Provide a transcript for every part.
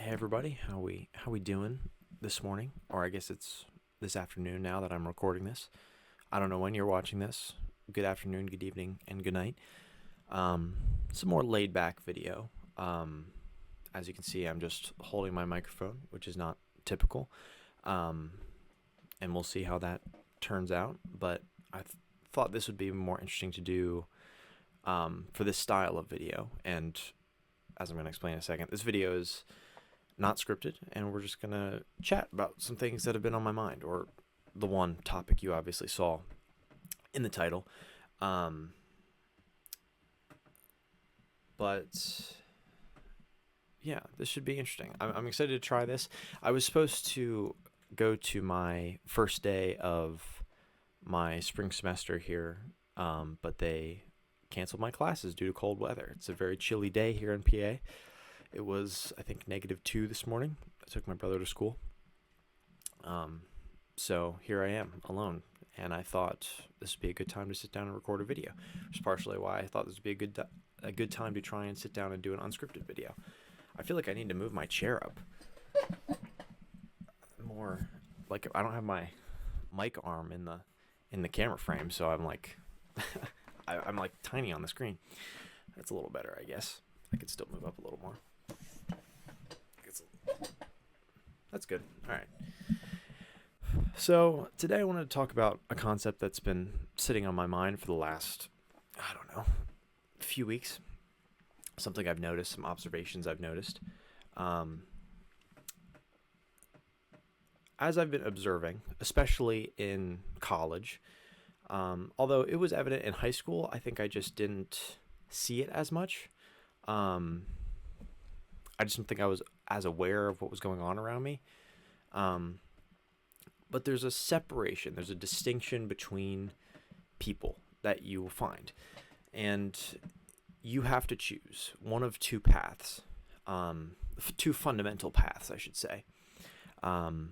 Hey everybody, how we doing this morning? Or I guess it's this afternoon now that I'm recording this. I don't know when you're watching this. Good afternoon, good evening, and good night. It's a more laid back video. As you can see, I'm just holding my microphone, which is not typical. And we'll see how that turns out. But thought this would be more interesting to do for this style of video. And as I'm going to explain in a second, this video is not scripted, and we're just going to chat about some things that have been on my mind, or the one topic you obviously saw in the title. But yeah, this should be interesting. I'm excited to try this. I was supposed to go to my first day of my spring semester here, but they canceled my classes due to cold weather. It's a very chilly day here in PA. It was, I think, -2 this morning. I took my brother to school. So here I am alone, and I thought this would be a good time to sit down and record a video, which is partially why I thought this would be a good time to try and sit down and do an unscripted video. I feel like I need to move my chair up more. Like, I don't have my mic arm in the camera frame, so I'm like I'm like tiny on the screen. That's a little better, I guess. I could still move up a little more. That's good. All right. So today I wanted to talk about a concept that's been sitting on my mind for the last, I don't know, few weeks. Something I've noticed, some observations I've noticed. As I've been observing, especially in college, although it was evident in high school, I think I just didn't see it as much. I just don't think I was as aware of what was going on around me. But there's a separation, there's a distinction between people that you will find. And you have to choose one of two paths, two fundamental paths, I should say. And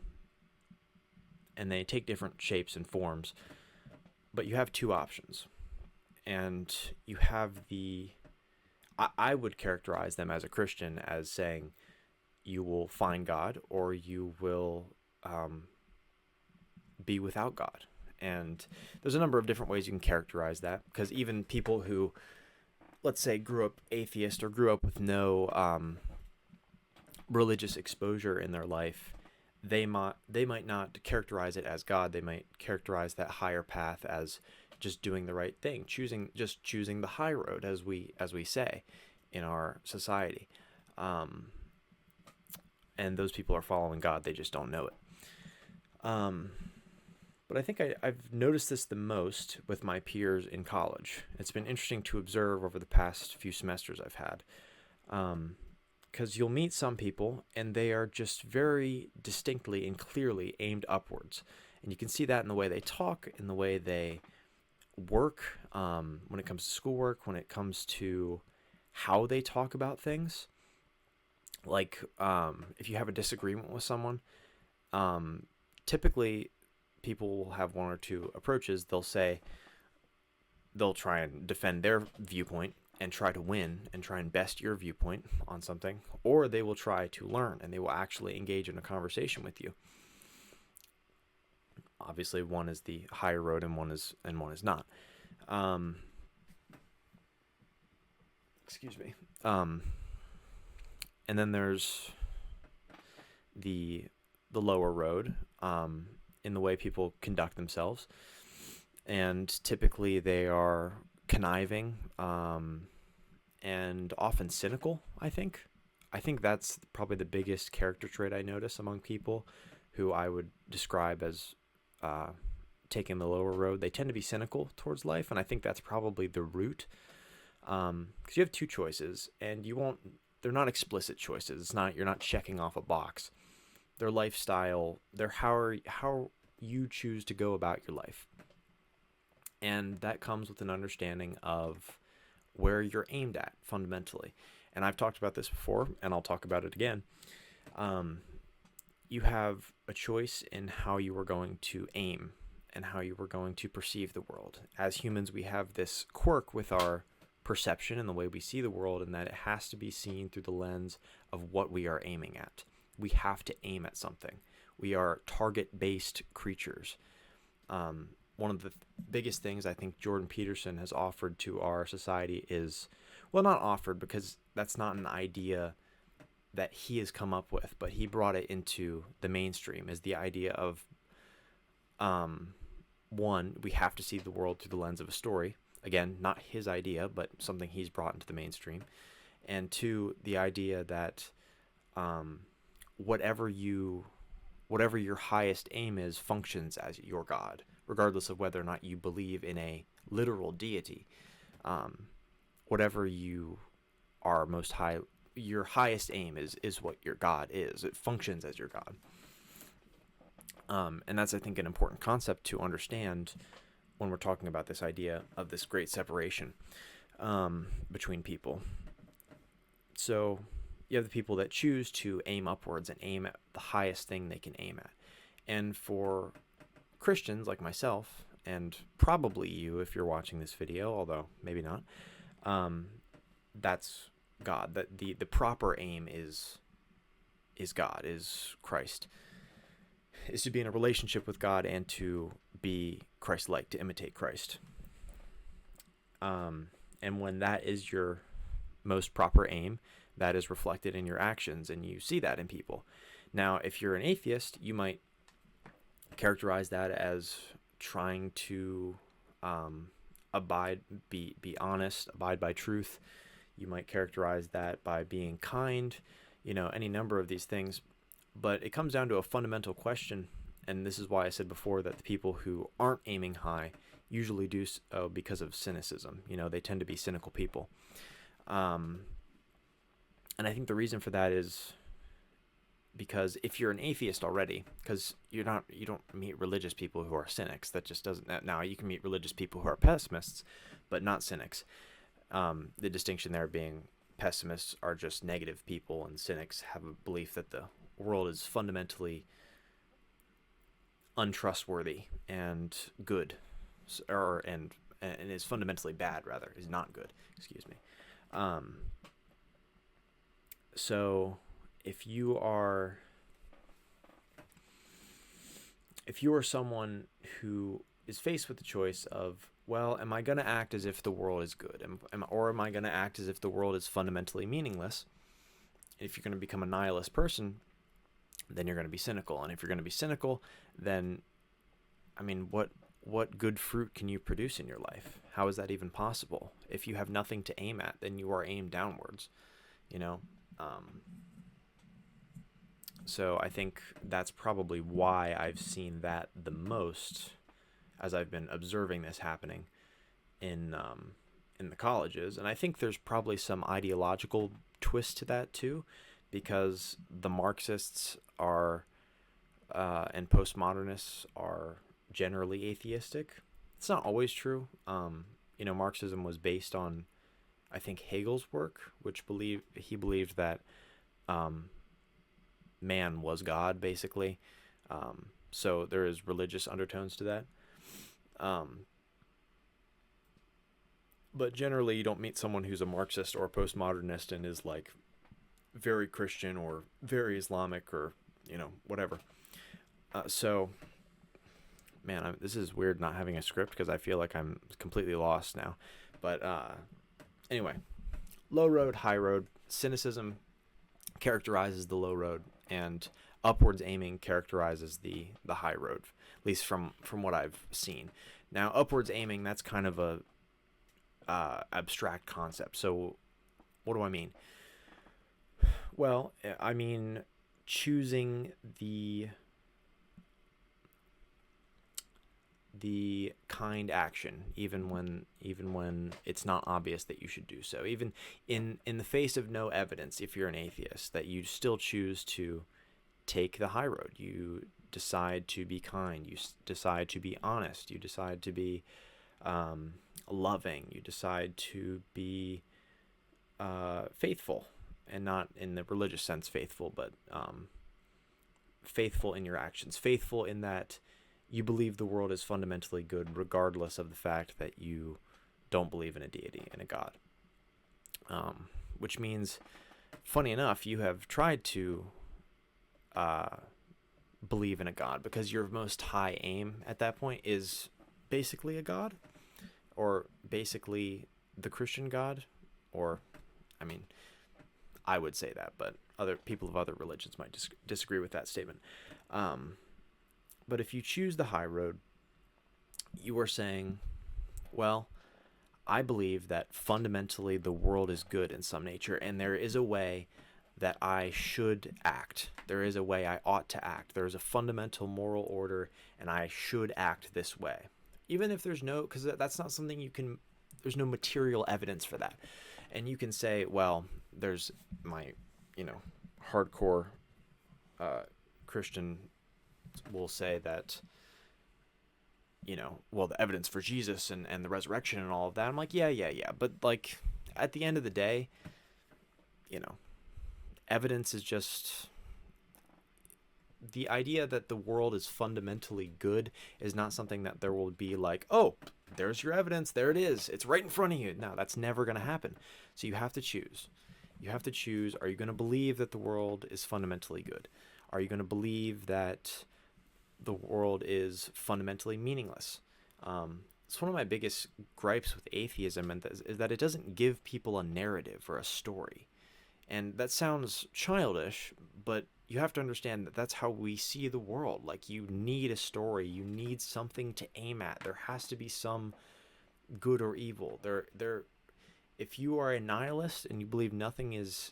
they take different shapes and forms, but you have two options. And you have I would characterize them as a Christian as saying you will find God, or you will be without God. And there's a number of different ways you can characterize that, because even people who, let's say, grew up atheist or grew up with no religious exposure in their life, they might not characterize it as God. They might characterize that higher path as just doing the right thing, choosing the high road, as we say in our society. And those people are following God. They just don't know it. But I think I've noticed this the most with my peers in college. It's been interesting to observe over the past few semesters I've had. Because you'll meet some people, and they are just very distinctly and clearly aimed upwards. And you can see that in the way they talk, in the way they work, when it comes to schoolwork, when it comes to how they talk about things. Like, if you have a disagreement with someone, typically people will have one or two approaches. They'll try and defend their viewpoint and try to win and try and best your viewpoint on something, or they will try to learn and they will actually engage in a conversation with you. Obviously, one is the higher road and one is not. Excuse me. And then there's the lower road, in the way people conduct themselves, and typically they are conniving, and often cynical. I think that's probably the biggest character trait I notice among people who I would describe as taking the lower road. They tend to be cynical towards life, and I think that's probably the root. Because you have two choices, and they're not explicit choices. You're not checking off a box. Their lifestyle, how you choose to go about your life. And that comes with an understanding of where you're aimed at fundamentally. And I've talked about this before, and I'll talk about it again. You have a choice in how you are going to aim and how you are going to perceive the world. As humans, we have this quirk with our perception and the way we see the world, and that it has to be seen through the lens of what we are aiming at. We have to aim at something. We are target-based creatures. One of the biggest things I think Jordan Peterson has offered to our society is, well, not offered because that's not an idea that he has come up with, but he brought it into the mainstream, is the idea of, one, we have to see the world through the lens of a story. Again, not his idea, but something he's brought into the mainstream. And two, the idea that whatever your highest aim is functions as your God, regardless of whether or not you believe in a literal deity. Whatever you are most high, your highest aim is what your God is. It functions as your God. And that's, I think, an important concept to understand when we're talking about this idea of this great separation between people. So you have the people that choose to aim upwards and aim at the highest thing they can aim at. And for Christians like myself, and probably you if you're watching this video, although maybe not, that's God. That the proper aim is God, is Christ, is to be in a relationship with God and to be Christ-like, to imitate Christ. And when that is your most proper aim, that is reflected in your actions, and you see that in people. Now, if you're an atheist, you might characterize that as trying to be honest, abide by truth. You might characterize that by being kind, any number of these things. But it comes down to a fundamental question, and this is why I said before that the people who aren't aiming high usually do so because of cynicism. They tend to be cynical people. And I think the reason for that is because if you're an atheist already, because you don't meet religious people who are cynics. That just doesn't. Now you can meet religious people who are pessimists, but not cynics. The distinction there being pessimists are just negative people, and cynics have a belief that the world is fundamentally untrustworthy and good, and is fundamentally bad, rather, is not good. Excuse me. So if you are someone who is faced with the choice of, well, am I going to act as if the world is good, or am I going to act as if the world is fundamentally meaningless? If you're going to become a nihilist person, then you're going to be cynical. And if you're going to be cynical, then, what good fruit can you produce in your life? How is that even possible? If you have nothing to aim at, then you are aimed downwards, So I think that's probably why I've seen that the most as I've been observing this happening in the colleges. And I think there's probably some ideological twist to that too, because the Marxists are and postmodernists are generally atheistic. It's not always true. Marxism was based on, I think, Hegel's work, which he believed that man was God, basically. So there is religious undertones to that. But generally, you don't meet someone who's a Marxist or a postmodernist and is like very Christian or very Islamic or whatever. Man, this is weird not having a script because I feel like I'm completely lost now. But anyway, low road, high road. Cynicism characterizes the low road, and upwards aiming characterizes the high road, at least from what I've seen. Now, upwards aiming, that's kind of a abstract concept. So what do I mean? Well, I mean choosing the kind action, even when it's not obvious that you should do so, even in the face of no evidence. If you're an atheist, that you still choose to take the high road. You decide to be kind. You decide to be honest. You decide to be loving. You decide to be faithful, and not in the religious sense faithful, but faithful in your actions. Faithful in that you believe the world is fundamentally good, regardless of the fact that you don't believe in a deity and a God. which means, funny enough, you have tried to believe in a God because your most high aim at that point is basically a God, or basically the Christian God, or, I mean, I would say that, but other people of other religions might disagree with that statement. But if you choose the high road, you are saying, well, I believe that fundamentally the world is good in some nature, and there is a way that I should act. There is a way I ought to act. There is a fundamental moral order, and I should act this way. Even if there's no, because that's not something you can, there's no material evidence for that. And you can say, well, there's my, hardcore Christian will say that, well, the evidence for Jesus and the resurrection and all of that. I'm like, yeah. But like, at the end of the day, evidence is just, the idea that the world is fundamentally good is not something that there will be like, oh, there's your evidence. There it is. It's right in front of you. No, that's never going to happen. So you have to choose. You have to choose. Are you going to believe that the world is fundamentally good? Are you going to believe that the world is fundamentally meaningless? It's one of my biggest gripes with atheism, and is that it doesn't give people a narrative or a story. And that sounds childish, but you have to understand that that's how we see the world. Like, you need a story. You need something to aim at. There has to be some good or evil. If you are a nihilist and you believe nothing is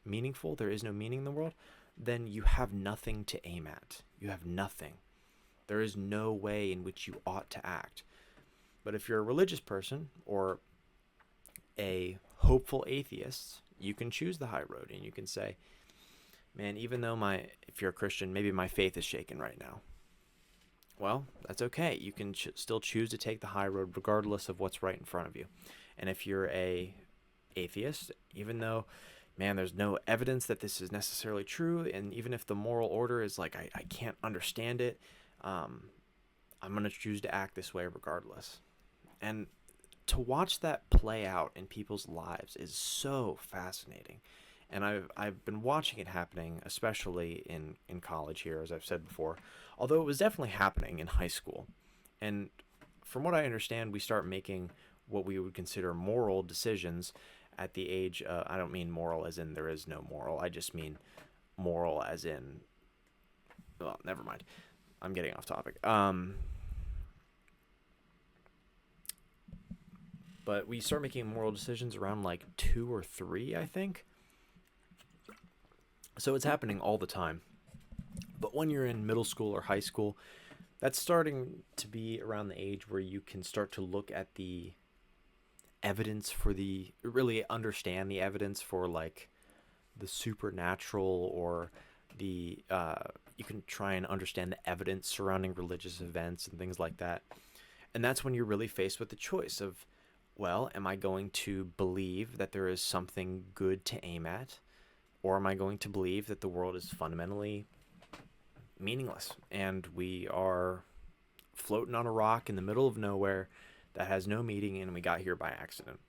meaningful, there is no meaning in the world, then you have nothing to aim at. You have nothing. There is no way in which you ought to act. But if you're a religious person or a hopeful atheist, you can choose the high road, and you can say, man, even though if you're a Christian, maybe my faith is shaken right now. Well, that's okay. You can still choose to take the high road regardless of what's right in front of you. And if you're a atheist, even though, man, there's no evidence that this is necessarily true, and even if the moral order is like, I can't understand it, I'm going to choose to act this way regardless. And to watch that play out in people's lives is so fascinating. And I've been watching it happening, especially in college here, as I've said before, although it was definitely happening in high school. And from what I understand, we start making what we would consider moral decisions at the age, I don't mean moral as in there is no moral, I just mean moral as in, well, never mind. I'm getting off topic. But we start making moral decisions around like 2 or 3, I think. So it's happening all the time. But when you're in middle school or high school, that's starting to be around the age where you can start to look at the evidence really understand the evidence for like the supernatural, or you can try and understand the evidence surrounding religious events and things like that. And that's when you're really faced with the choice of, well, am I going to believe that there is something good to aim at? Or am I going to believe that the world is fundamentally meaningless and we are floating on a rock in the middle of nowhere that has no meaning, and we got here by accident?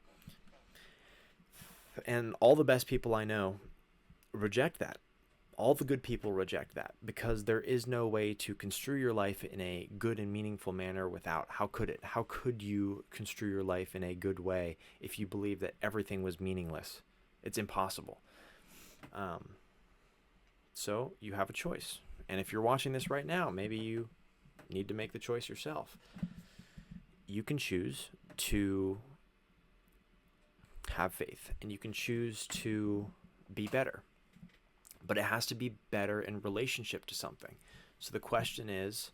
And all the best people I know reject that. All the good people reject that, because there is no way to construe your life in a good and meaningful manner without. How could you construe your life in a good way if you believe that everything was meaningless? It's impossible. So you have a choice. And if you're watching this right now, maybe you need to make the choice yourself. You can choose to have faith, and you can choose to be better. But it has to be better in relationship to something. So the question is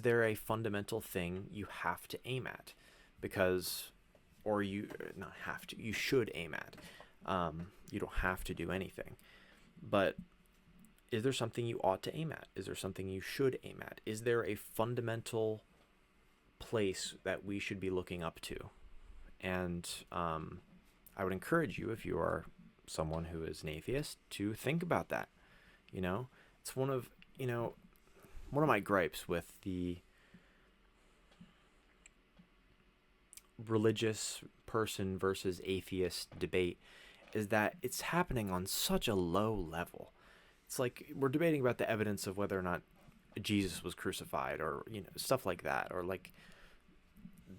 there a fundamental thing you have to aim at? You should aim at. You don't have to do anything. But is there something you ought to aim at? Is there something you should aim at? Is there a fundamental place that we should be looking up to? And I would encourage you, if you are someone who is an atheist, to think about that. It's one of my gripes with the religious person versus atheist debate is that it's happening on such a low level. It's like we're debating about the evidence of whether or not Jesus was crucified, or stuff like that, or like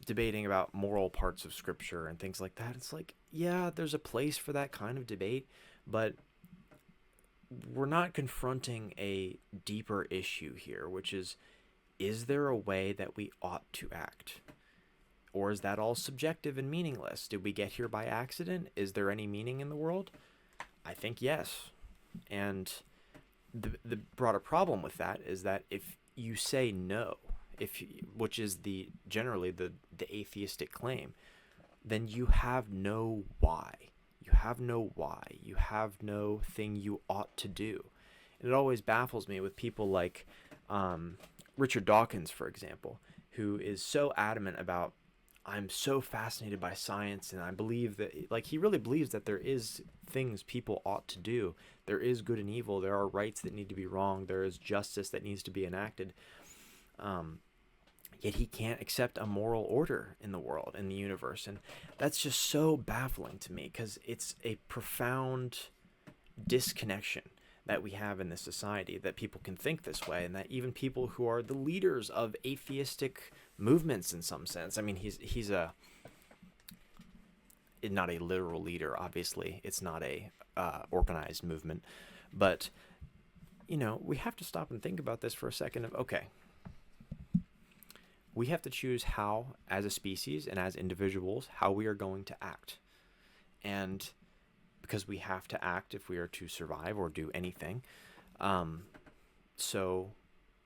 debating about moral parts of scripture and things like that. It's like, yeah, there's a place for that kind of debate, but we're not confronting a deeper issue here, which is there a way that we ought to act? Or is that all subjective and meaningless? Did we get here by accident? Is there any meaning in the world? I think yes. And the broader problem with that is that if you say no, which is generally the atheistic claim, then you have no why. You have no why. You have no thing you ought to do. And it always baffles me with people like Richard Dawkins, for example, who is so adamant about, I'm so fascinated by science, and I believe that, like, he really believes that there is things people ought to do. There is good and evil. There are rights that need to be wrong. There is justice that needs to be enacted. Yet he can't accept a moral order in the world, in the universe. And that's just so baffling to me, because it's a profound disconnection that we have in this society, that people can think this way, and that even people who are the leaders of atheistic movements in some sense. I mean, he's not a literal leader, obviously. It's not a organized movement. But, we have to stop and think about this for a second of, okay, we have to choose how, as a species and as individuals, how we are going to act. And because we have to act if we are to survive or do anything. So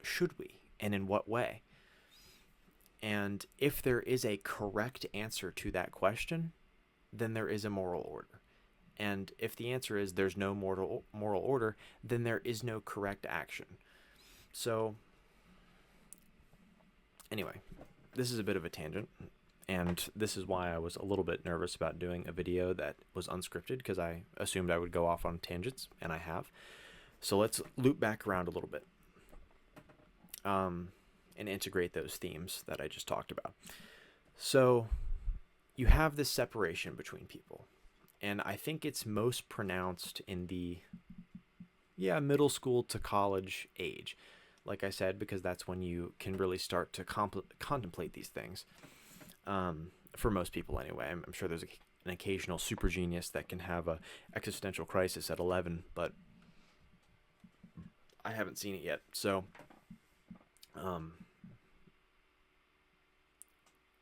should we? And in what way? And if there is a correct answer to that question, then there is a moral order. And if the answer is there's no moral order, then there is no correct action. So anyway, this is a bit of a tangent, and this is why I was a little bit nervous about doing a video that was unscripted, because I assumed I would go off on tangents, and I have. So let's loop back around a little bit and integrate those themes that I just talked about. So you have this separation between people, and I think it's most pronounced in the middle school to college age. Like I said, because that's when you can really start to contemplate these things. For most people anyway. I'm sure there's an occasional super genius that can have a existential crisis at 11, but I haven't seen it yet. So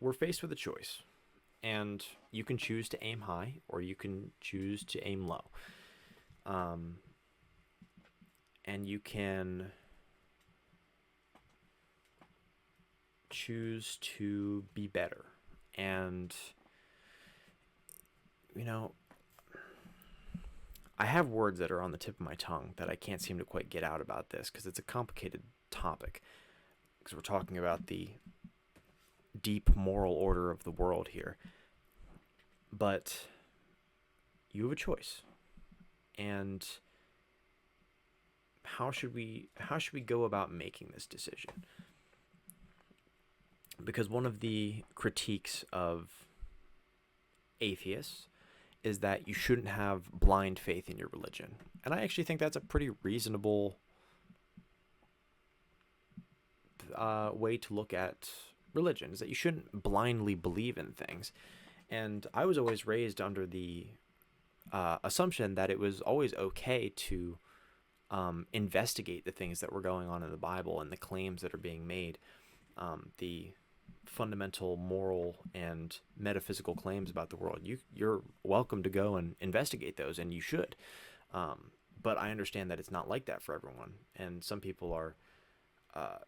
we're faced with a choice, and you can choose to aim high, or you can choose to aim low. And you can choose to be better. And I have words that are on the tip of my tongue that I can't seem to quite get out about this, because it's a complicated topic, because we're talking about the deep moral order of the world here. But you have a choice, and how should we go about making this decision? Because one of the critiques of atheists is that you shouldn't have blind faith in your religion. And I actually think that's a pretty reasonable way to look at religion, is that you shouldn't blindly believe in things. And I was always raised under the assumption that it was always okay to investigate the things that were going on in the Bible and the claims that are being made, the fundamental moral and metaphysical claims about the world. You're welcome to go and investigate those, and you should. But I understand that it's not like that for everyone, and some people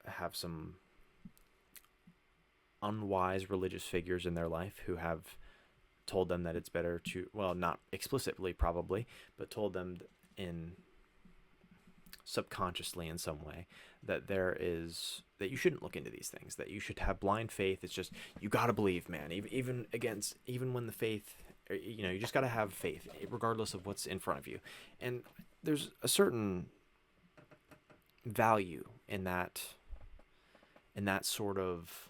have some unwise religious figures in their life who have told them that it's better to, well, not explicitly probably, but told them in subconsciously in some way that that you shouldn't look into these things, that you should have blind faith. It's just, you got to believe, man, even when the faith, you just got to have faith regardless of what's in front of you. And there's a certain value in that sort of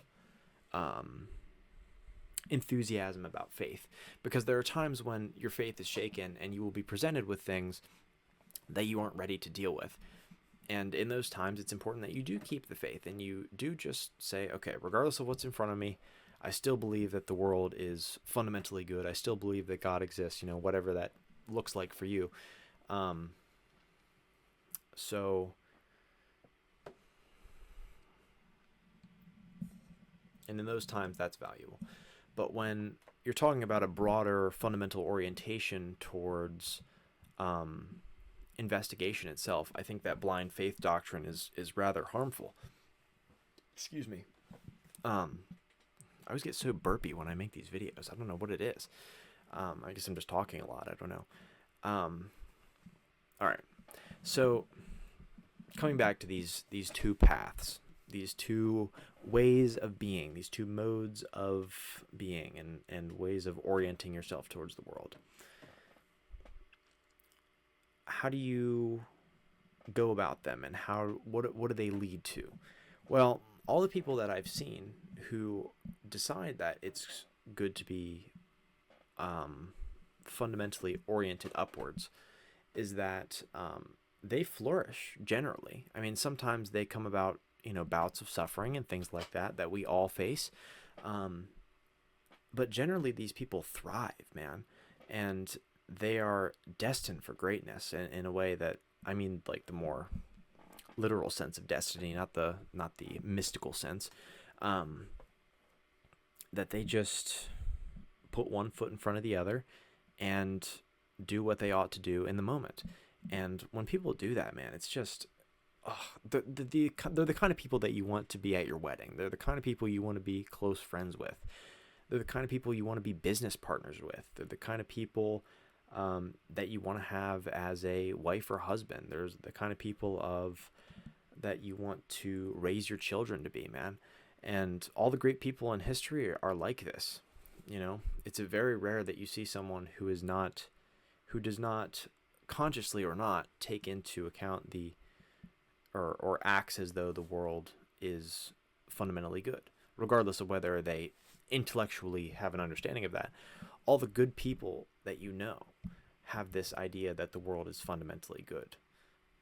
enthusiasm about faith, because there are times when your faith is shaken and you will be presented with things that you aren't ready to deal with. And in those times, it's important that you do keep the faith and you do just say, okay, regardless of what's in front of me, I still believe that the world is fundamentally good. I still believe that God exists, whatever that looks like for you. Um, so, and in those times, that's valuable. But when you're talking about a broader fundamental orientation towards investigation itself, I think that blind faith doctrine is rather harmful. Excuse me. I always get so burpy when I make these videos. I don't know what it is. I guess I'm just talking a lot. I don't know. All right. So coming back to these two paths, these two ways of being, these two modes of being, and ways of orienting yourself towards the world. How do you go about them, and what do they lead to? Well, all the people that I've seen who decide that it's good to be fundamentally oriented upwards is that they flourish generally. I mean, sometimes they come about, bouts of suffering and things like that we all face. But generally these people thrive, man. And they are destined for greatness in a way that, I mean, like the more literal sense of destiny, not the mystical sense. That they just put one foot in front of the other and do what they ought to do in the moment. And when people do that, man, it's just, they're the kind of people that you want to be at your wedding. They're the kind of people you want to be close friends with. They're the kind of people you want to be business partners with. They're the kind of people that you want to have as a wife or husband. There's the kind of people that you want to raise your children to be, man. And all the great people in history are like this. It's very rare that you see someone who does not consciously or not take into account or acts as though the world is fundamentally good, regardless of whether they intellectually have an understanding of that. All the good people that have this idea that the world is fundamentally good,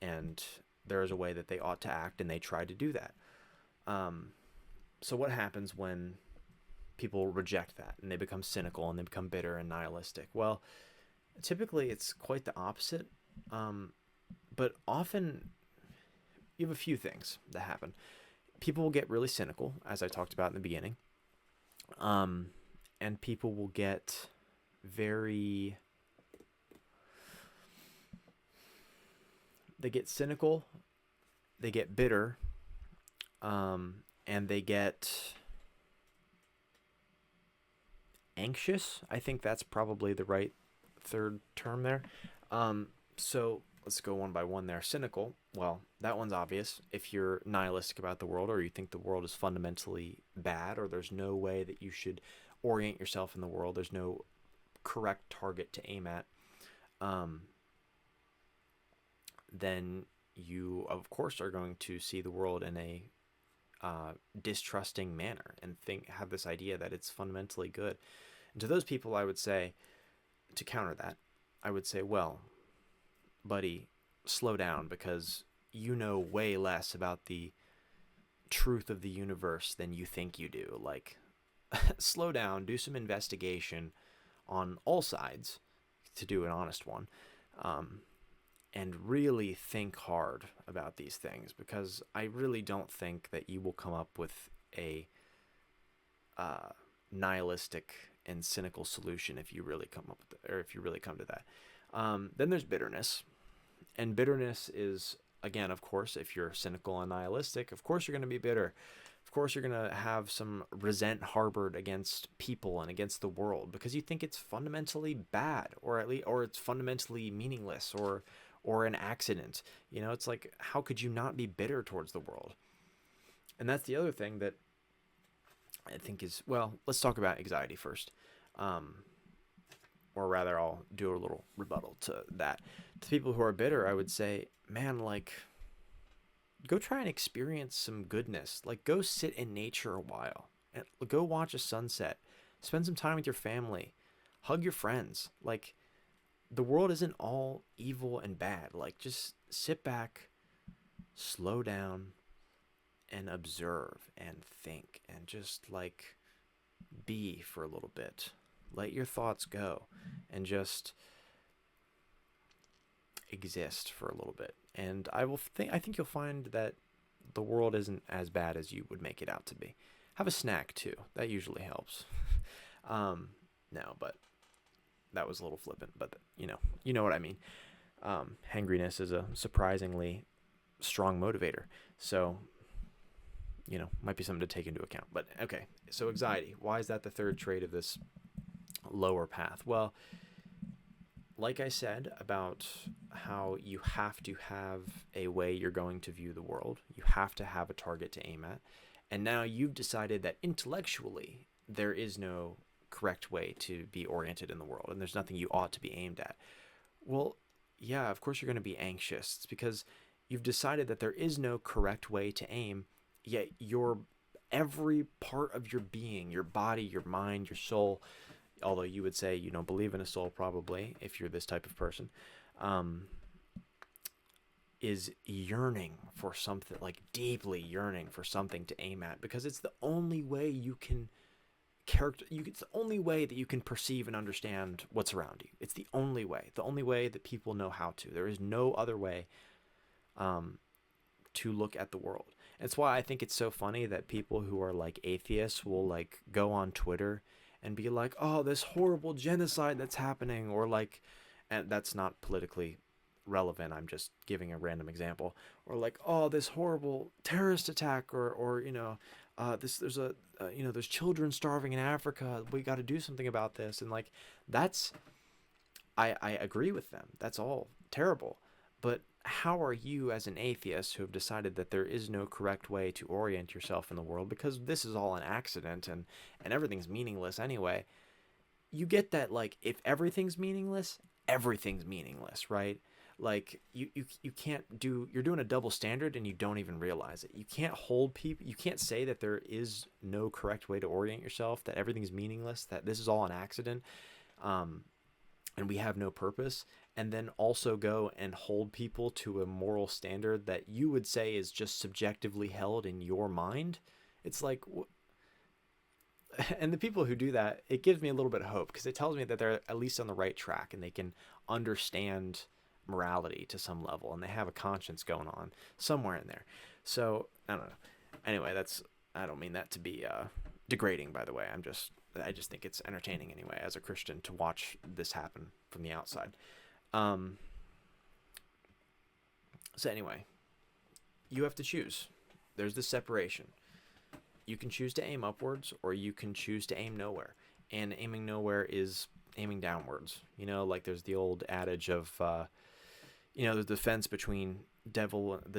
and there is a way that they ought to act, and they try to do that. So what happens when people reject that and they become cynical and they become bitter and nihilistic? Well, typically it's quite the opposite. But often you have a few things that happen. People will get really cynical, as I talked about in the beginning. And people will get they get cynical, they get bitter, and they get anxious. I think that's probably the right third term there. So let's go one by one there. Cynical, well, that one's obvious. If you're nihilistic about the world, or you think the world is fundamentally bad, or there's no way that you should orient yourself in the world, there's no correct target to aim at, then you, of course, are going to see the world in a distrusting manner and have this idea that it's fundamentally good. And to those people, I would say, to counter that, I would say, well, buddy, slow down, because you know way less about the truth of the universe than you think you do. Like, slow down, do some investigation on all sides to do an honest one, and really think hard about these things, because I really don't think that you will come up with a nihilistic and cynical solution if you really come up with or if you really come to that. Then there's bitterness. And bitterness is, again, of course, if you're cynical and nihilistic, of course you're going to be bitter. Of course you're going to have some resent harbored against people and against the world, because you think it's fundamentally bad, or it's fundamentally meaningless, or an accident. It's like, how could you not be bitter towards the world? And that's the other thing that I think is, well, let's talk about anxiety first. Or rather, I'll do a little rebuttal to that. To people who are bitter, I would say, man, like, go try and experience some goodness. Like, go sit in nature a while and go watch a sunset. Spend some time with your family. Hug your friends. Like, the world isn't all evil and bad. Like, just sit back, slow down, and observe and think and just like be for a little bit. Let your thoughts go and just exist for a little bit. And I think you'll find that the world isn't as bad as you would make it out to be. Have a snack too. That usually helps. No, but that was a little flippant, but you know what I mean. Hangriness is a surprisingly strong motivator. So, might be something to take into account. But okay, so anxiety. Why is that the third trait of this lower path? Well, like I said about how you have to have a way you're going to view the world, you have to have a target to aim at. And now you've decided that intellectually there is no correct way to be oriented in the world, and there's nothing you ought to be aimed at. Well, yeah, of course you're going to be anxious. It's because you've decided that there is no correct way to aim, yet every part of your being, your body, your mind, your soul, although you would say you don't believe in a soul probably if you're this type of person, is yearning for something, like deeply yearning for something to aim at, because it's the only way you can it's the only way that you can perceive and understand what's around you. It's the only way that people know how to. There is no other way to look at the world. And it's why I think it's so funny that people who are like atheists will like go on Twitter and be like, oh, this horrible genocide that's happening, or like, and that's not politically relevant, I'm just giving a random example, or like, oh, this horrible terrorist attack, or there's children starving in Africa, we got to do something about this. And like, I agree with them, that's all terrible. But how are you, as an atheist who have decided that there is no correct way to orient yourself in the world, because this is all an accident and everything's meaningless anyway? You get that, like, if everything's meaningless, right? Like, you can't you're doing a double standard and you don't even realize it. You can't hold people, you can't say that there is no correct way to orient yourself, that everything's meaningless, that this is all an accident, and we have no purpose, and then also go and hold people to a moral standard that you would say is just subjectively held in your mind. It's like, and the people who do that, it gives me a little bit of hope, because it tells me that they're at least on the right track and they can understand morality to some level, and they have a conscience going on somewhere in there. So I don't know. Anyway, I don't mean that to be degrading, by the way. I just think it's entertaining anyway, as a Christian, to watch this happen from the outside. So anyway, you have to choose. There's this separation. You can choose to aim upwards, or you can choose to aim nowhere. And aiming nowhere is aiming downwards. Like there's the old adage of, the defense between the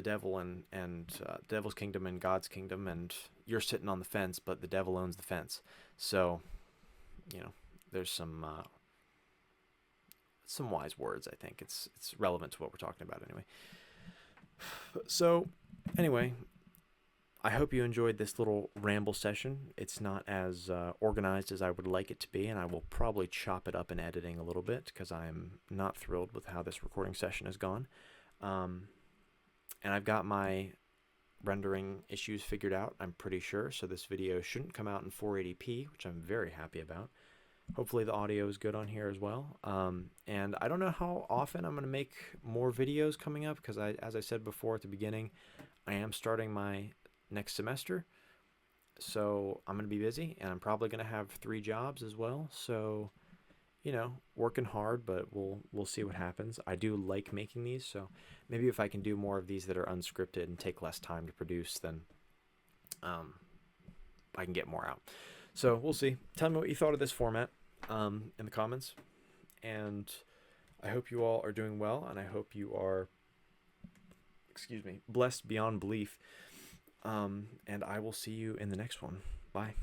devil and devil's kingdom and God's kingdom, and you're sitting on the fence, but the devil owns the fence. So, there's some wise words. I think it's relevant to what we're talking about anyway. So, anyway, I hope you enjoyed this little ramble session. It's not as organized as I would like it to be, and I will probably chop it up in editing a little bit, because I'm not thrilled with how this recording session has gone. And I've got my rendering issues figured out, I'm pretty sure, so this video shouldn't come out in 480p, which I'm very happy about. Hopefully the audio is good on here as well. And I don't know how often I'm going to make more videos coming up, because as I said before at the beginning, I am starting my next semester, so I'm going to be busy, and I'm probably going to have 3 jobs as well. So, working hard, but we'll see what happens. I do like making these, so maybe if I can do more of these that are unscripted and take less time to produce, then I can get more out. So we'll see. Tell me what you thought of this format in the comments, and I hope you all are doing well, and I hope you are, blessed beyond belief. And I will see you in the next one. Bye.